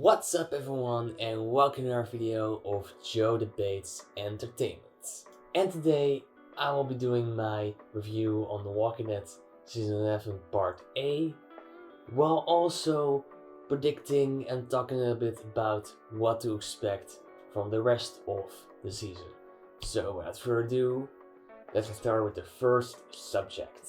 What's up everyone and welcome to our video of Joe Debates Entertainment. And today I will be doing my review on The Walking Dead Season 11 Part A, while also predicting and talking a little bit about what to expect from the rest of the season. So without further ado, let's start with the first subject.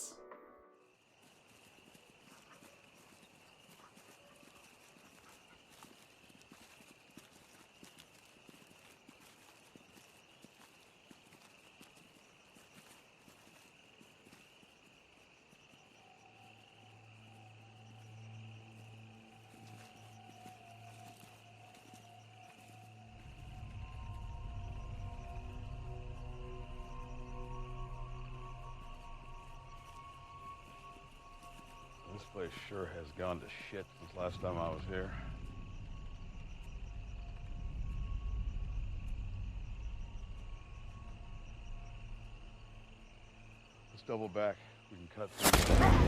This place sure has gone to shit since last time I was here. Let's double back. We can cut through.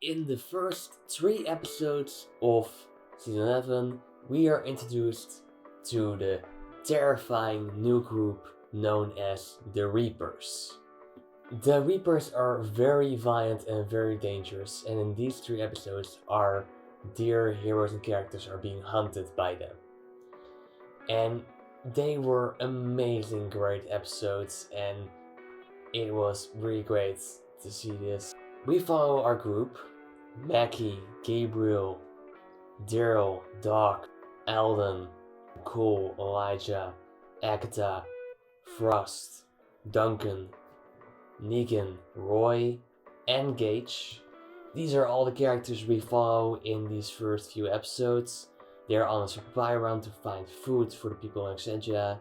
In the first 3 episodes of Season 11, we are introduced to the terrifying new group known as the Reapers. The Reapers are very violent and very dangerous, and in these 3 episodes our dear heroes and characters are being hunted by them. And they were amazing, great episodes, and it was really great to see this. We follow our group: Mackie, Gabriel, Daryl, Doc, Alden, Cole, Elijah, Agetha, Frost, Duncan, Negan, Roy, and Gage. These are all the characters we follow in these first few episodes. They're on a supply run to find food for the people in Alexandria,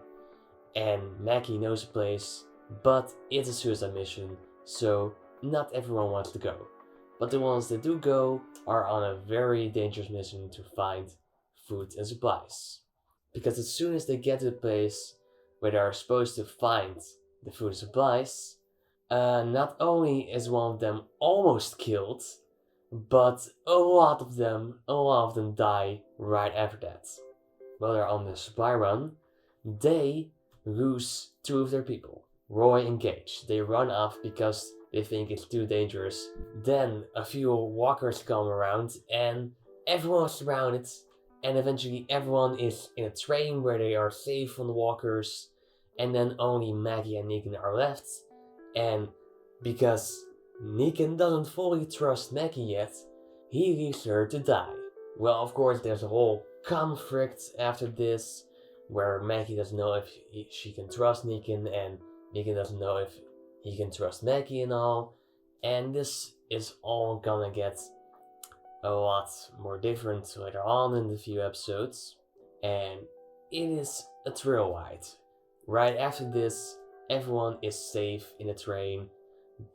and Mackie knows a place, but it's a suicide mission, so not everyone wants to go. But the ones that do go are on a very dangerous mission to find food and supplies. Because as soon as they get to the place where they are supposed to find the food and supplies, not only is one of them almost killed, but a lot of them die right after that. While they're on the supply run, they lose 2 of their people, Roy and Gage. They run off because they think it's too dangerous. Then a few walkers come around and everyone is surrounded, and eventually everyone is in a train where they are safe from the walkers, and then only Maggie and Negan are left. And because Negan doesn't fully trust Maggie yet, he leaves her to die. Well, of course there's a whole conflict after this, where Maggie doesn't know if she can trust Negan, and Negan doesn't know if he can trust Maggie and all, and this is all gonna get a lot more different later on in the few episodes, and it is a thrill ride. Right after this, everyone is safe in the train,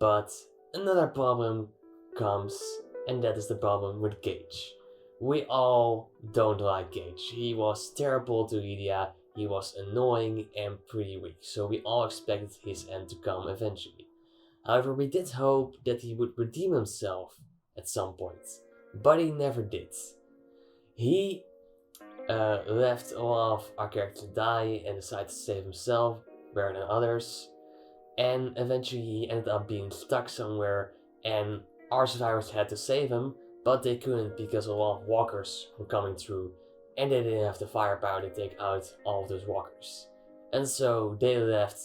but another problem comes, and that is the problem with Gage. We all don't like Gage. He was terrible to Leah. He was annoying and pretty weak, so we all expected his end to come eventually. However, we did hope that he would redeem himself at some point, but he never did. He left a lot of our characters to die and decided to save himself better than others, and eventually he ended up being stuck somewhere, and our survivors had to save him, but they couldn't because a lot of walkers were coming through, and they didn't have the firepower to take out all of those walkers. And so they left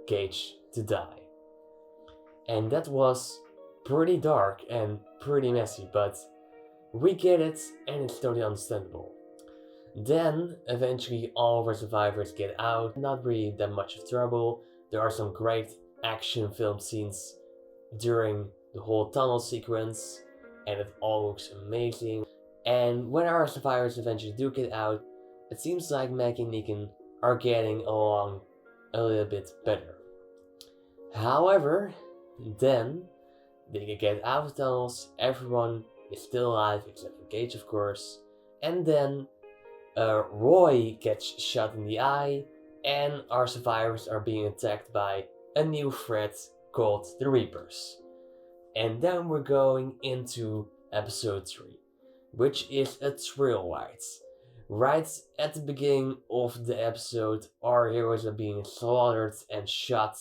Gage to die. And that was pretty dark and pretty messy, but we get it, and it's totally understandable. Then, eventually all of our survivors get out, not really that much of trouble. There are some great action film scenes during the whole tunnel sequence, and it all looks amazing. And when our survivors eventually do get out, it seems like Maggie and Negan are getting along a little bit better. However, then they get out of the tunnels, everyone is still alive except for Gage, of course, and then Roy gets shot in the eye, and our survivors are being attacked by a new threat called the Reapers. And then we're going into episode 3, which is a thrill ride. Right at the beginning of the episode, our heroes are being slaughtered and shot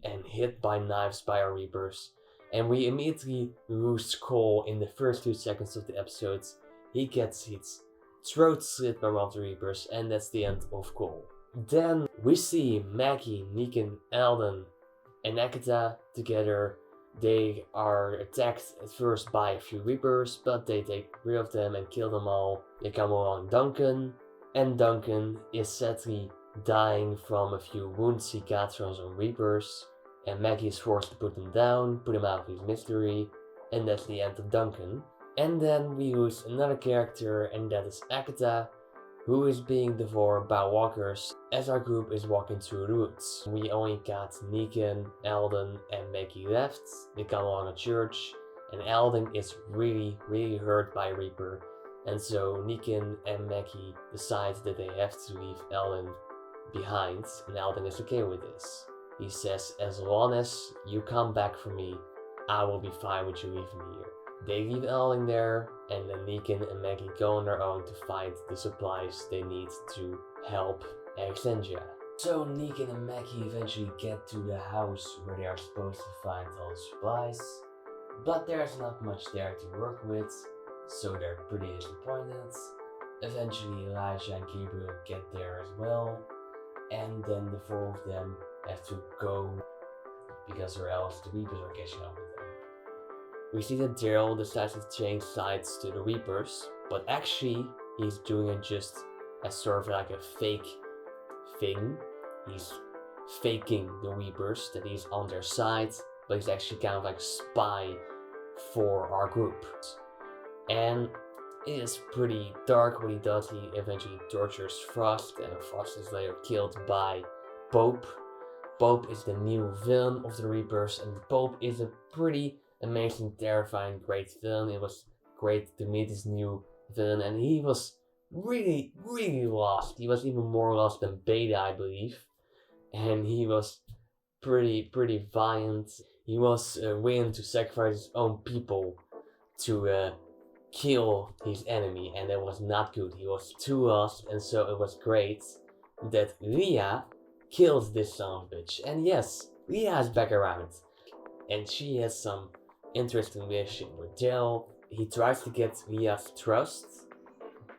and hit by knives by our Reapers, and we immediately lose Cole in the first 2 seconds of the episode. He gets his throat slit by one of the Reapers, and that's the end of Cole. Then we see Maggie, Negan, Alden, and Agetha together. They are attacked at first by a few Reapers, but they take rid of them and kill them all. They come along Duncan, and Duncan is sadly dying from a few wounds he got from some Reapers, and Maggie is forced to put him down, put him out of his misery, and that's the end of Duncan. And then we lose another character, and that is Agetha, who is being devoured by walkers as our group is walking through the woods. We only got Negan, Alden, and Maggie left. They come along a church, and Alden is really hurt by Reaper, and so Negan and Maggie decide that they have to leave Alden behind, and Alden is okay with this. He says, as long as you come back for me, I will be fine with you leaving me here. They leave Alden there, and then Negan and Maggie go on their own to find the supplies they need to help Alexandria. So Negan and Maggie eventually get to the house where they are supposed to find all the supplies, but there's not much there to work with, so they're pretty disappointed. Eventually Elijah and Gabriel get there as well, and then the 4 of them have to go, because or else the Reapers are catching up with them. We see that Daryl decides to change sides to the Reapers, but actually he's doing it just as sort of like a fake thing. He's faking the Reapers, that he's on their side, but he's actually kind of like a spy for our group. And it is pretty dark what he does. He eventually tortures Frost, and Frost is later killed by Pope. Pope is the new villain of the Reapers, and Pope is a pretty amazing, terrifying, great villain. It was great to meet this new villain, and he was really lost. He was even more lost than Beta, I believe, and he was pretty violent. He was willing to sacrifice his own people to kill his enemy, and that was not good. He was too lost, and so it was great that Leah killed this son of a bitch. And yes, Leah is back around, and she has some interesting relationship with Daryl. He tries to get Leah's trust,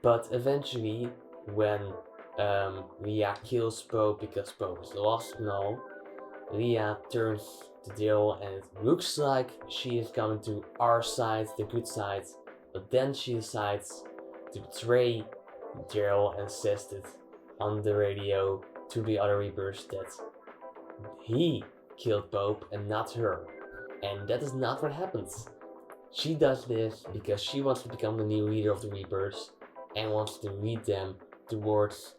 but eventually when Leah kills Pope because Pope is lost and all, Leah turns to Daryl, and it looks like she is coming to our side, the good side, but then she decides to betray Daryl and says that on the radio to the other Reapers that he killed Pope and not her. And that is not what happens. She does this because she wants to become the new leader of the Reapers and wants to lead them towards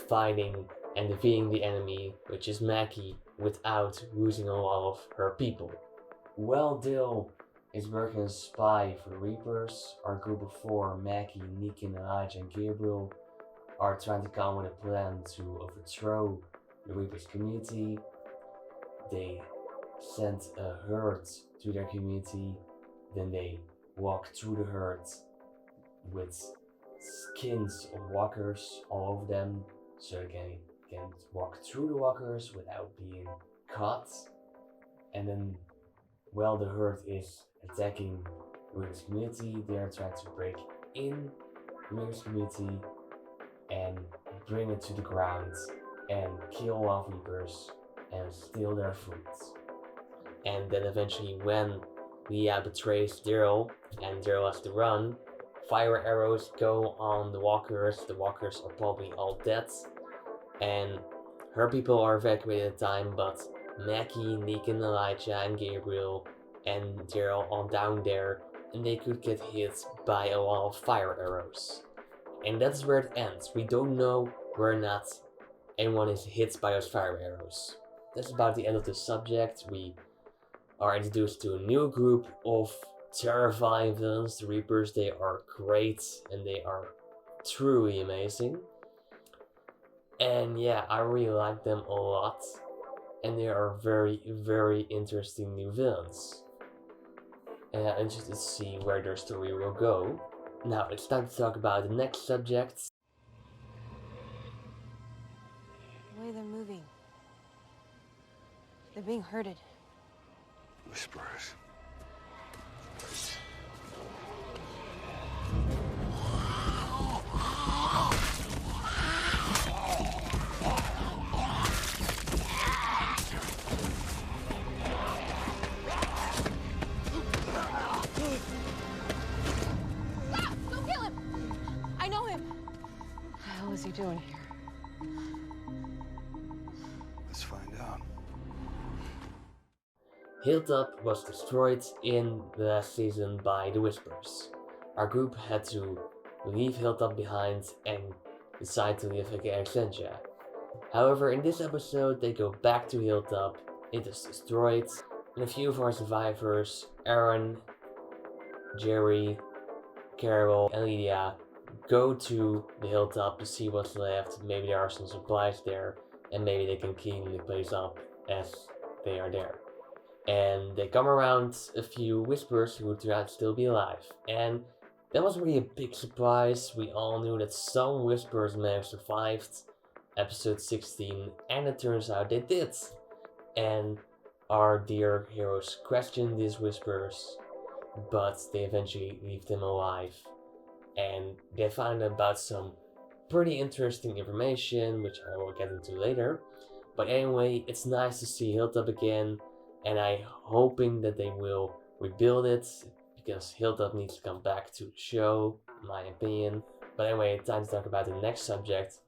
fighting and defeating the enemy, which is Maggie, without losing a lot of her people. While Daryl is working as a spy for the Reapers, our group of 4, Maggie, Negan, Elijah, and Gabriel, are trying to come with a plan to overthrow the Reapers community. They send a herd to their community, then they walk through the herd with skins of walkers all over them, so they can walk through the walkers without being caught. And then while the herd is attacking the Reapers community, they are trying to break in the Reapers community and bring it to the ground and kill off Reapers and steal their food. And then eventually when Leah betrays Daryl and Daryl has to run, fire arrows go on the walkers are probably all dead, and her people are evacuated at the time, but Maggie, Negan, Elijah, and Gabriel and Daryl are down there, and they could get hit by a lot of fire arrows. And that's where it ends. We don't know whether or not anyone is hit by those fire arrows. that's about the end of the subject. We are introduced to a new group of terrifying villains, the Reapers. They are great and they are truly amazing. And yeah, I really like them a lot. And they are very, very interesting new villains. And I'm interested to see where their story will go. Now it's time to talk about the next subject. The way they're moving. They're being herded. Whisperers. Don't kill him! I know him! What the hell is he doing here? Let's find out. Hilltop was destroyed in the last season by the Whispers. Our group had to leave Hilltop behind and decide to live in Alexandria. However, in this episode, they go back to Hilltop, it is destroyed, and a few of our survivors, Aaron, Jerry, Carol, and Leah, go to the Hilltop to see what's left. Maybe there are some supplies there, and maybe they can clean the place up as they are there. And they come around a few Whispers who turn out to still be alive. And that was really a big surprise. We all knew that some Whispers may have survived episode 16, and it turns out they did. And our dear heroes question these Whispers, but they eventually leave them alive. And they find about some pretty interesting information, which I will get into later. But anyway, it's nice to see Hilltop again, and I'm hoping that they will rebuild it, because Hilltop needs to come back to the show, in my opinion. But anyway, time to talk about the next subject.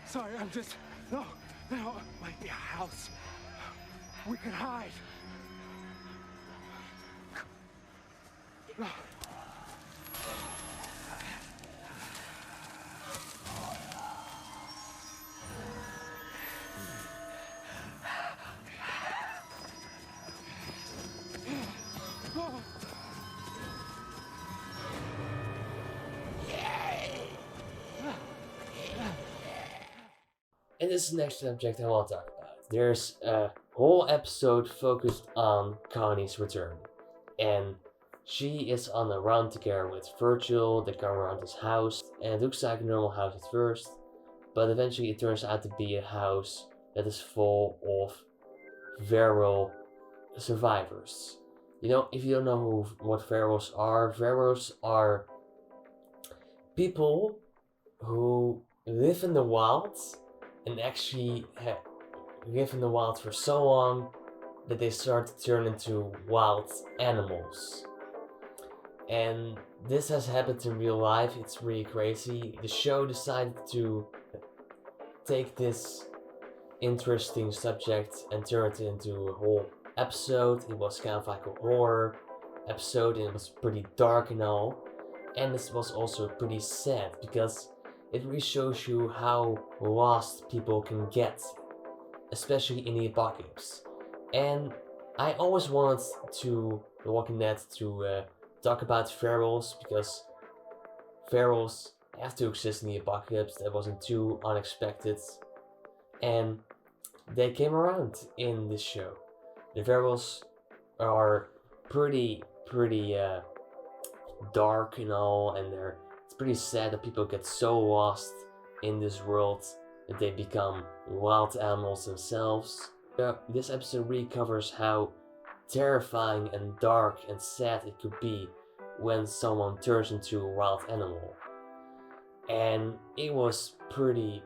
Sorry, I'm just... No, it might be a house. We can hide. No. And this is the next subject I want to talk about. There's a whole episode focused on Connie's return. And she is on a run together with Virgil. They come around his house, and it looks like a normal house at first, but eventually it turns out to be a house that is full of feral survivors. You know, if you don't know what ferals are people who live in the wild and actually live in the wild for so long that they start to turn into wild animals. And this has happened in real life. It's really crazy. The show decided to take this interesting subject and turn it into a whole episode. It was kind of like a horror episode, and it was pretty dark and all. And this was also pretty sad, because it really shows you how lost people can get, especially in the apocalypse. And I always wanted to The Walking Dead to talk about ferals, because ferals have to exist in the apocalypse. That wasn't too unexpected, and they came around in this show. The ferals are pretty dark and all, and it's pretty sad that people get so lost in this world that they become wild animals themselves. This episode really covers how terrifying and dark and sad it could be when someone turns into a wild animal. And it was pretty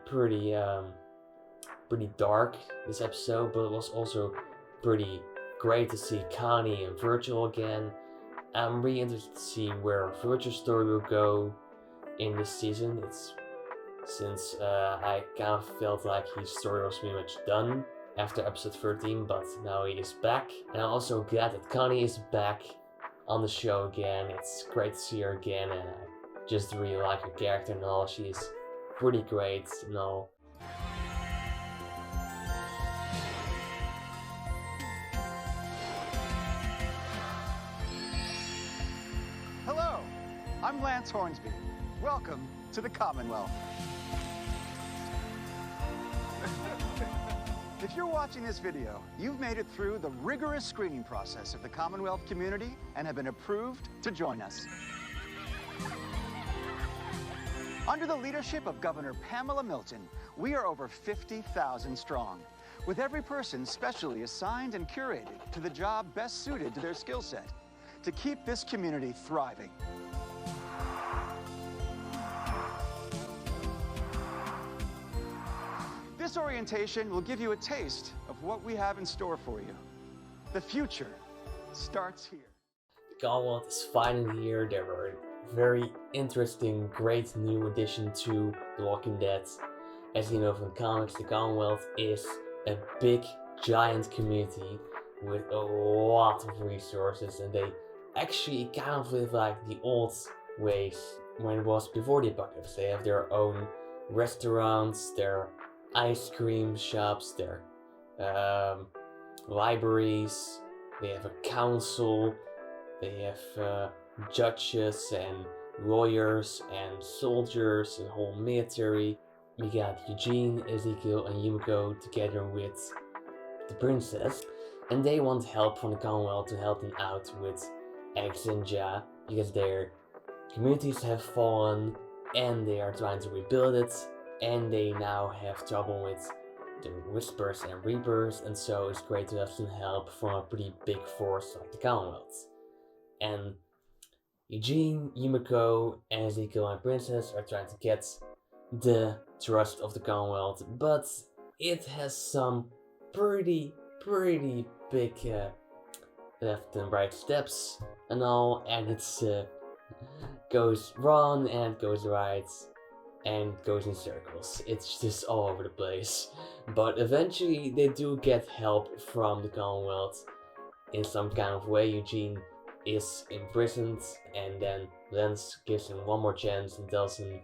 dark, this episode, but it was also pretty great to see Connie and Virgil again. I'm really interested to see where Virgil's story will go in this season. Since I kind of felt like his story was pretty much done after episode 13, but now he is back. And I'm also glad that Connie is back on the show again. It's great to see her again, and I just really like her character and all. She's pretty great and all. Hello, I'm Lance Hornsby. Welcome to the Commonwealth. If you're watching this video, you've made it through the rigorous screening process of the Commonwealth community and have been approved to join us. Under the leadership of Governor Pamela Milton, we are over 50,000 strong, with every person specially assigned and curated to the job best suited to their skill set, to keep this community thriving. This orientation will give you a taste of what we have in store for you. The future starts here. The Commonwealth is finally here. They were a very interesting, great new addition to The Walking Dead. As you know from the comics, the Commonwealth is a big, giant community with a lot of resources, and they actually kind of live like the old ways when it was before the apocalypse. They have their own restaurants, their ice cream shops, their libraries, they have a council, they have judges and lawyers and soldiers and whole military. We got Eugene, Ezekiel and Yumiko together with the princess, and they want help from the Commonwealth to help them out with Alexandria because their communities have fallen and they are trying to rebuild it. And they now have trouble with the Whispers and Reapers, and so it's great to have some help from a pretty big force like the Commonwealth. And Eugene, Yumiko, and Ezekiel and Princess are trying to get the trust of the Commonwealth, but it has some pretty big left and right steps and all, and it's goes wrong and it goes right. And goes in circles. It's just all over the place. But eventually they do get help from the Commonwealth in some kind of way. Eugene is imprisoned, and then Lance gives him one more chance and tells him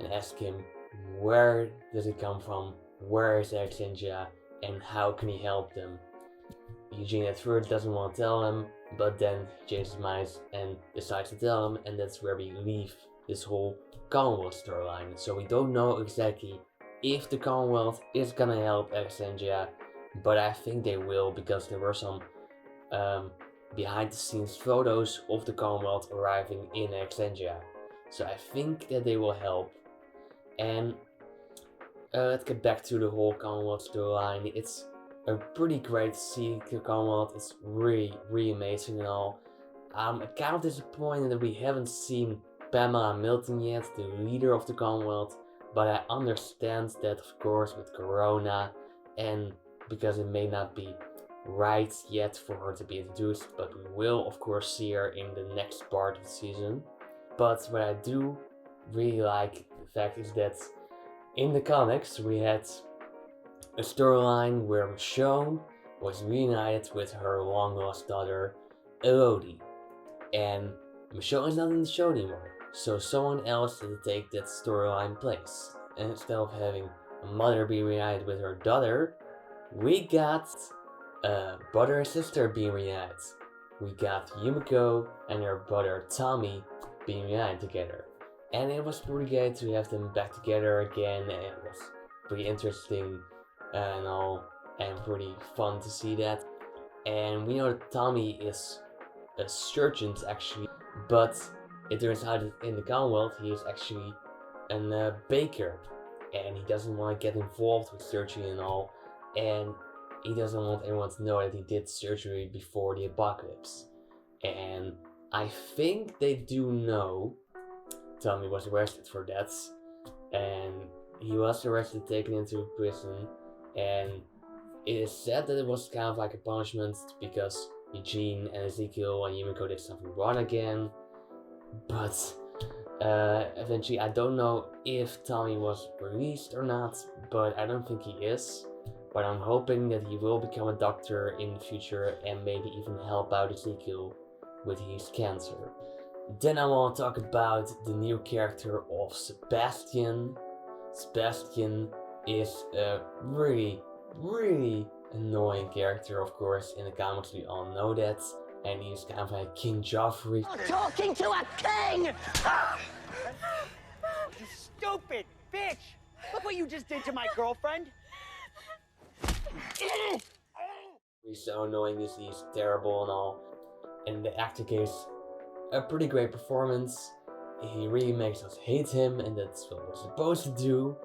and asks him where does it come from, where is Alexandria, and how can he help them. Eugene at first doesn't want to tell him, but then changes his mind and decides to tell him, and that's where we leave this whole Commonwealth storyline. So we don't know exactly if the Commonwealth is gonna help Alexandria, but I think they will, because there were some behind the scenes photos of the Commonwealth arriving in Alexandria. So I think that they will help. And let's get back to the whole Commonwealth storyline. It's a pretty great to see the Commonwealth. It's really amazing and all. I'm kind of disappointed that we haven't seen Pamela Milton yet, the leader of the Commonwealth, but I understand that, of course, with Corona, and because it may not be right yet for her to be introduced, but we will of course see her in the next part of the season. But what I do really like the fact is that in the comics we had a storyline where Michonne was reunited with her long lost daughter Elodie, and Michonne is not in the show anymore. So someone else had to take that storyline place. And instead of having a mother be reunited with her daughter, we got a brother and sister being reunited. We got Yumiko and her brother Tomi being reunited together. And it was pretty good to have them back together again, and it was pretty interesting and all, and pretty fun to see that. And we know that Tomi is a surgeon actually, but it turns out that in the Commonwealth he is actually a baker, and he doesn't want to get involved with surgery and all, and he doesn't want anyone to know that he did surgery before the apocalypse. And I think they do know. Tomi was arrested for that, and he was arrested, taken into prison, and It is said that it was kind of like a punishment because Eugene and Ezekiel and Yumiko did something wrong again. But eventually, I don't know if Tomi was released or not, but I don't think he is. But I'm hoping that he will become a doctor in the future and maybe even help out Ezekiel with his cancer. Then I want to talk about the new character of Sebastian. Sebastian is a really annoying character, of course. In the comics we all know that. And he's kind of like King Joffrey. I'm talking to a king! You stupid bitch! Look what you just did to my girlfriend! He's so annoying, he's terrible and all. And the actor gives a pretty great performance. He really makes us hate him, and that's what we're supposed to do.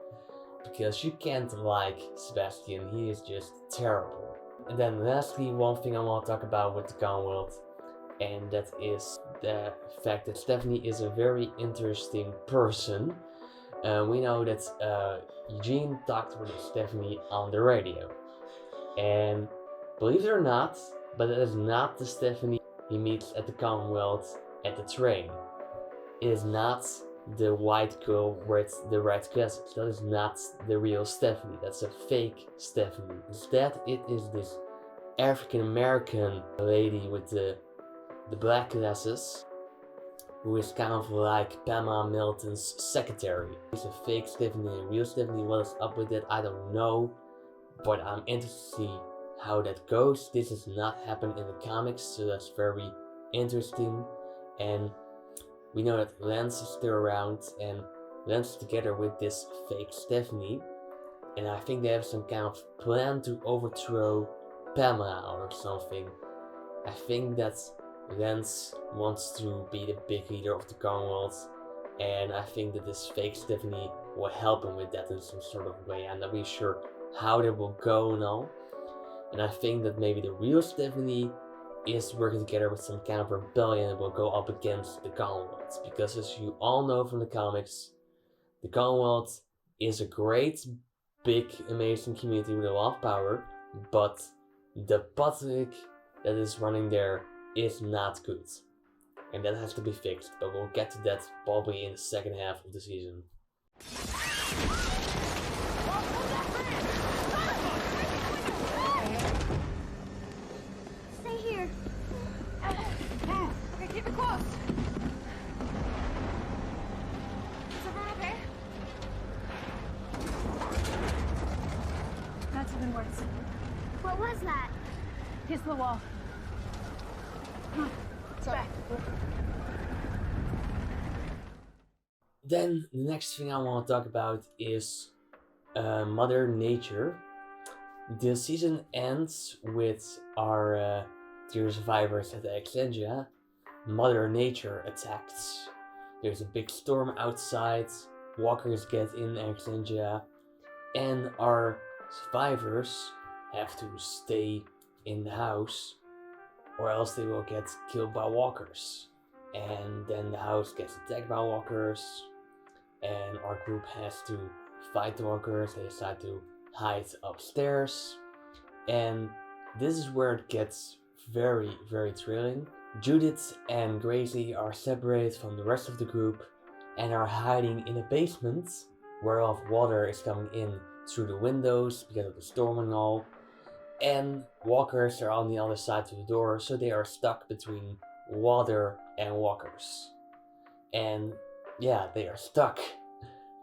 Because you can't like Sebastian, he is just terrible. And then lastly, one thing I want to talk about with the Commonwealth, and that is the fact that Stephanie is a very interesting person. We know that Eugene talked with Stephanie on the radio. And believe it or not, but that is not the Stephanie he meets at the Commonwealth at the train. It is not the white girl with the red glasses. That is not the real Stephanie. That's a fake Stephanie. Instead, it is this African American lady with the black glasses, who is kind of like Pamela Milton's secretary. It's a fake Stephanie and a real Stephanie. What is up with that? I don't know, but I'm interested to see how that goes. This has not happened in the comics, so that's very interesting. And we know that Lance is still around, and Lance is together with this fake Stephanie. And I think they have some kind of plan to overthrow Pamela or something. I think that Lance wants to be the big leader of the Commonwealth, and I think that this fake Stephanie will help him with that in some sort of way. I'm not really sure how that will go and all. And I think that maybe the real Stephanie is working together with some kind of rebellion and will go up against the Commonwealth. Because as you all know from the comics, the Commonwealth is a great, big, amazing community with a lot of power, but the public that is running there is not good. And that has to be fixed, but we'll get to that probably in the second half of the season. Stay here. Okay, keep it close. Is everyone okay? That's even worse. What was that? Against the wall. Back. Then the next thing I want to talk about is Mother Nature. The season ends with our dear survivors at Alexandria. Mother Nature attacks. There's a big storm outside. Walkers get in Alexandria, and our survivors have to stay in the house, or else they will get killed by walkers. And then the house gets attacked by walkers, and our group has to fight the walkers. They decide to hide upstairs, and this is where it gets very thrilling. Judith and Gracie are separated from the rest of the group and are hiding in a basement, whereof water is coming in through the windows because of the storm and all. And walkers are on the other side of the door, so they are stuck between water and walkers. And yeah, they are stuck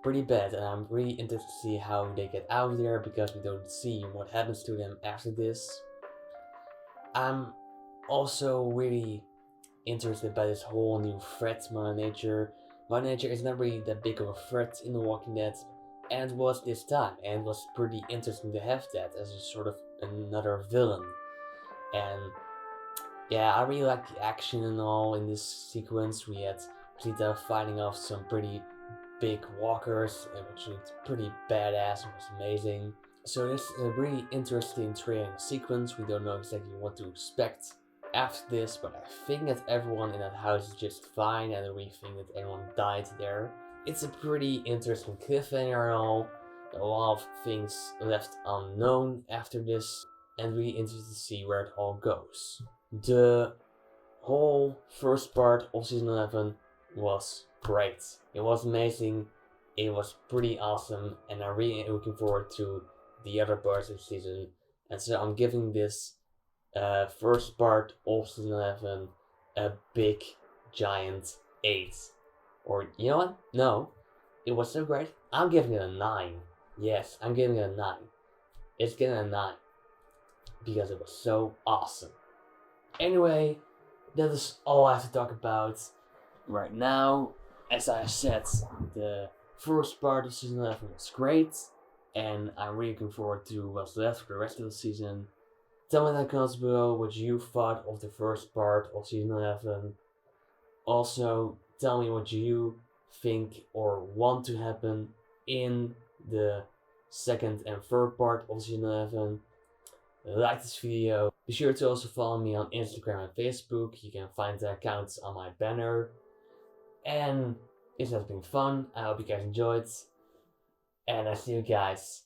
pretty bad, and I'm really interested to see how they get out of there, because we don't see what happens to them after this. I'm also really interested by this whole new threat, Mother Nature. Mother Nature is not really that big of a threat in The Walking Dead, and it was this time, and it was pretty interesting to have that as a sort of another villain. And yeah, I really like the action and all in this sequence. We had Rita fighting off some pretty big walkers, which looked pretty badass and was amazing. So this is a really interesting training sequence. We don't know exactly what to expect after this, but I think that everyone in that house is just fine, and we think that anyone died there. It's a pretty interesting cliffhanger and all, a lot of things left unknown after this, and really interested to see where it all goes. The whole first part of season 11 was great. It was amazing, it was pretty awesome, and I'm really looking forward to the other parts of the season. And so I'm giving this first part of season 11 a big giant 8. Or you know what? No, it was so great. I'm giving it a 9. Yes, I'm giving it a 9. It's getting a 9 because it was so awesome. Anyway, that is all I have to talk about right now. As I said, the first part of season 11 was great, and I'm really looking forward to what's left for the rest of the season. Tell me in the comments below what you thought of the first part of season 11. Also, tell me what you think or want to happen in the second and third part of season 11. Like this video. Be sure to also follow me on Instagram and Facebook. You can find the accounts on my banner. And it has been fun. I hope you guys enjoyed. And I see you guys